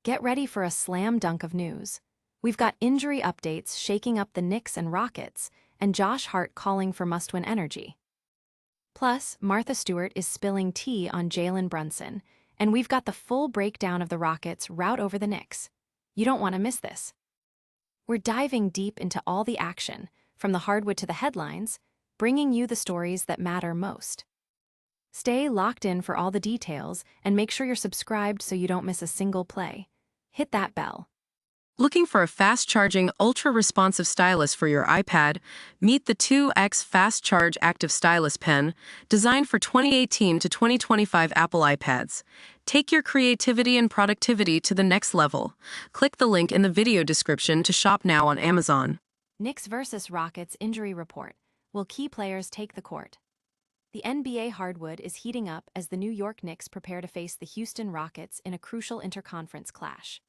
Get ready for a slam dunk of news. We've got injury updates shaking up the Knicks and Rockets, and Josh Hart calling for must-win energy. Plus, Martha Stewart is spilling tea on Jalen Brunson, and we've got the full breakdown of the Rockets' rout over the Knicks. You don't want to miss this. We're diving deep into all the action, from the hardwood to the headlines, bringing you the stories that matter most. Stay locked in for all the details and make sure you're subscribed so you don't miss a single play. Hit that bell. Looking for a fast-charging, ultra-responsive stylus for your iPad? Meet the 2X Fast Charge Active Stylus Pen, designed for 2018 to 2025 Apple iPads. Take your creativity and productivity to the next level. Click the link in the video description to shop now on Amazon. Knicks vs. Rockets injury report. Will key players take the court? The NBA hardwood is heating up as the New York Knicks prepare to face the Houston Rockets in a crucial interconference clash.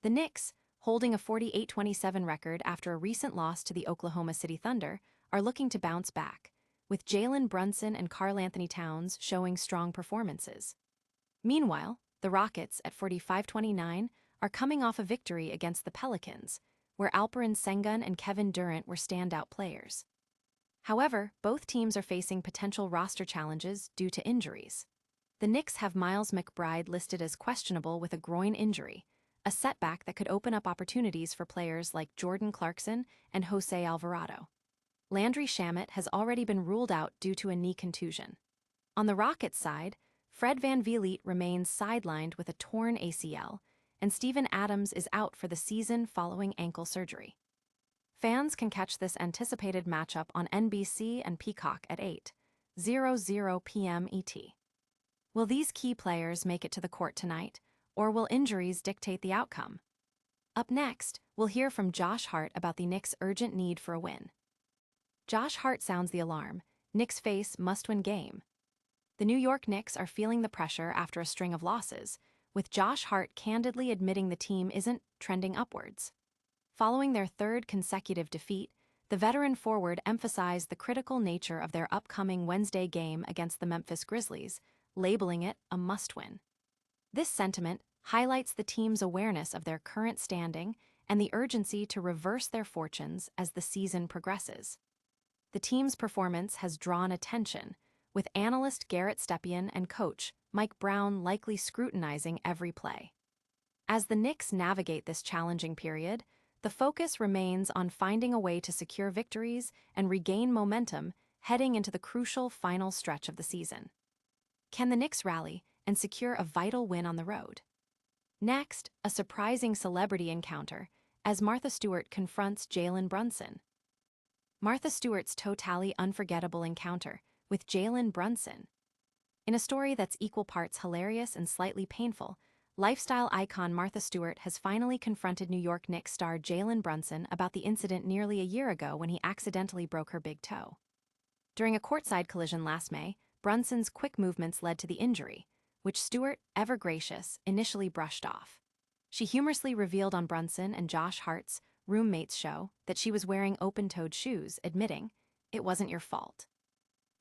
The Knicks, holding a 48-27 record after a recent loss to the Oklahoma City Thunder, are looking to bounce back, with Jalen Brunson and Karl-Anthony showing strong performances. Meanwhile, the Rockets, at 45-29, are coming off a victory against the Pelicans, where Alperen Sengun and Kevin Durant were standout players. However, both teams are facing potential roster challenges due to injuries. The Knicks have Miles McBride listed as questionable with a groin injury, a setback that could open up opportunities for players like Jordan Clarkson and Jose Alvarado. Landry Shamet has already been ruled out due to a knee contusion. On the Rockets side, Fred VanVleet remains sidelined with a torn ACL, and Steven Adams is out for the season following ankle surgery. Fans can catch this anticipated matchup on NBC and Peacock at 8:00 p.m. ET. Will these key players make it to the court tonight, or will injuries dictate the outcome? Up next, we'll hear from Josh Hart about the Knicks' urgent need for a win. Josh Hart sounds the alarm. Knicks face must-win game. The New York Knicks are feeling the pressure after a string of losses, with Josh Hart candidly admitting the team isn't trending upwards. Following their third consecutive defeat, the veteran forward emphasized the critical nature of their upcoming Wednesday game against the Memphis Grizzlies, labeling it a must-win. This sentiment highlights the team's awareness of their current standing and the urgency to reverse their fortunes as the season progresses. The team's performance has drawn attention, with analyst Garrett Stepien and coach Mike Brown likely scrutinizing every play. As the Knicks navigate this challenging period, the focus remains on finding a way to secure victories and regain momentum heading into the crucial final stretch of the season. Can the Knicks rally and secure a vital win on the road? Next, a surprising celebrity encounter as Martha Stewart confronts Jalen Brunson. Martha Stewart's totally unforgettable encounter with Jalen Brunson. In a story that's equal parts hilarious and slightly painful, lifestyle icon Martha Stewart has finally confronted New York Knicks star Jalen Brunson about the incident nearly a year ago when he accidentally broke her big toe. During a courtside collision last May, Brunson's quick movements led to the injury, which Stewart, ever gracious, initially brushed off. She humorously revealed on Brunson and Josh Hart's roommates show that she was wearing open-toed shoes, admitting, "It wasn't your fault.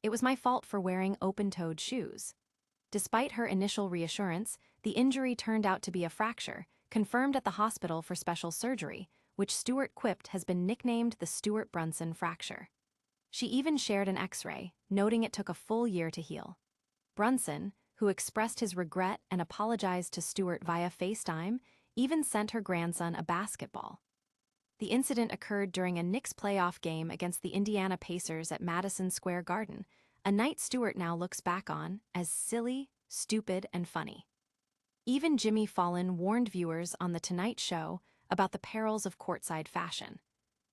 It was my fault for wearing open-toed shoes." Despite her initial reassurance, the injury turned out to be a fracture, confirmed at the hospital for special surgery, which Stewart quipped has been nicknamed the Stewart-Brunson fracture. She even shared an X-ray, noting it took a full year to heal. Brunson, who expressed his regret and apologized to Stewart via FaceTime, even sent her grandson a basketball. The incident occurred during a Knicks playoff game against the Indiana Pacers at Madison Square Garden, a night Stewart now looks back on as silly, stupid, and funny. Even Jimmy Fallon warned viewers on The Tonight Show about the perils of courtside fashion.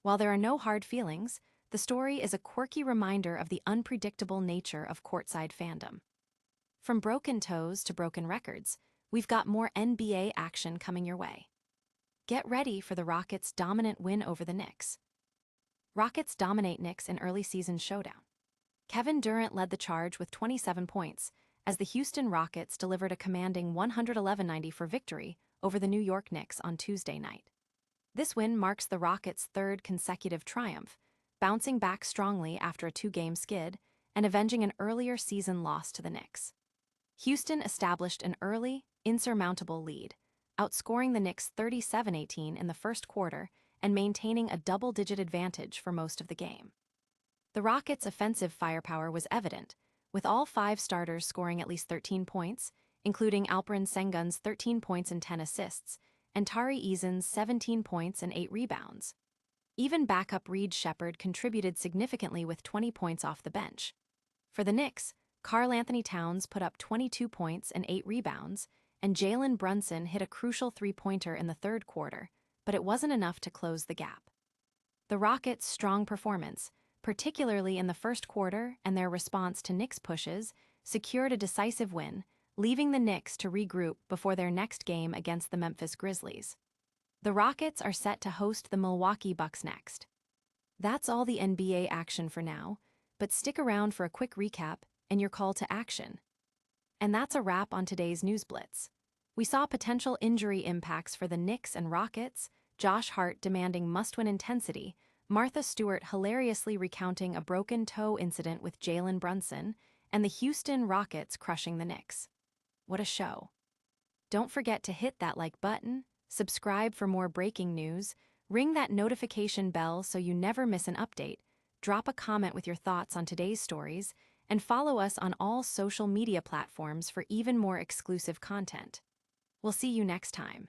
While there are no hard feelings, the story is a quirky reminder of the unpredictable nature of courtside fandom. From broken toes to broken records, we've got more NBA action coming your way. Get ready for the Rockets' dominant win over the Knicks. Rockets dominate Knicks in early season showdown. Kevin Durant led the charge with 27 points, as the Houston Rockets delivered a commanding 111-90 for victory over the New York Knicks on Tuesday night. This win marks the Rockets' third consecutive triumph, bouncing back strongly after a two-game skid and avenging an earlier season loss to the Knicks. Houston established an early, insurmountable lead, outscoring the Knicks 37-18 in the first quarter and maintaining a double-digit advantage for most of the game. The Rockets' offensive firepower was evident, with all 5 starters scoring at least 13 points, including Alperen Sengun's 13 points and 10 assists, and Tari Eason's 17 points and 8 rebounds. Even backup Reed Shepherd contributed significantly with 20 points off the bench. For the Knicks, Karl-Anthony Towns put up 22 points and 8 rebounds, and Jalen Brunson hit a crucial three-pointer in the third quarter, but it wasn't enough to close the gap. The Rockets' strong performance, particularly in the first quarter and their response to Knicks' pushes, secured a decisive win, leaving the Knicks to regroup before their next game against the Memphis Grizzlies. The Rockets are set to host the Milwaukee Bucks next. That's all the NBA action for now, but stick around for a quick recap and your call to action. And that's a wrap on today's News Blitz. We saw potential injury impacts for the Knicks and Rockets, Josh Hart demanding must-win intensity, Martha Stewart hilariously recounting a broken toe incident with Jalen Brunson, and the Houston Rockets crushing the Knicks. What a show. Don't forget to hit that like button, subscribe for more breaking news, ring that notification bell so you never miss an update, drop a comment with your thoughts on today's stories, and follow us on all social media platforms for even more exclusive content. We'll see you next time.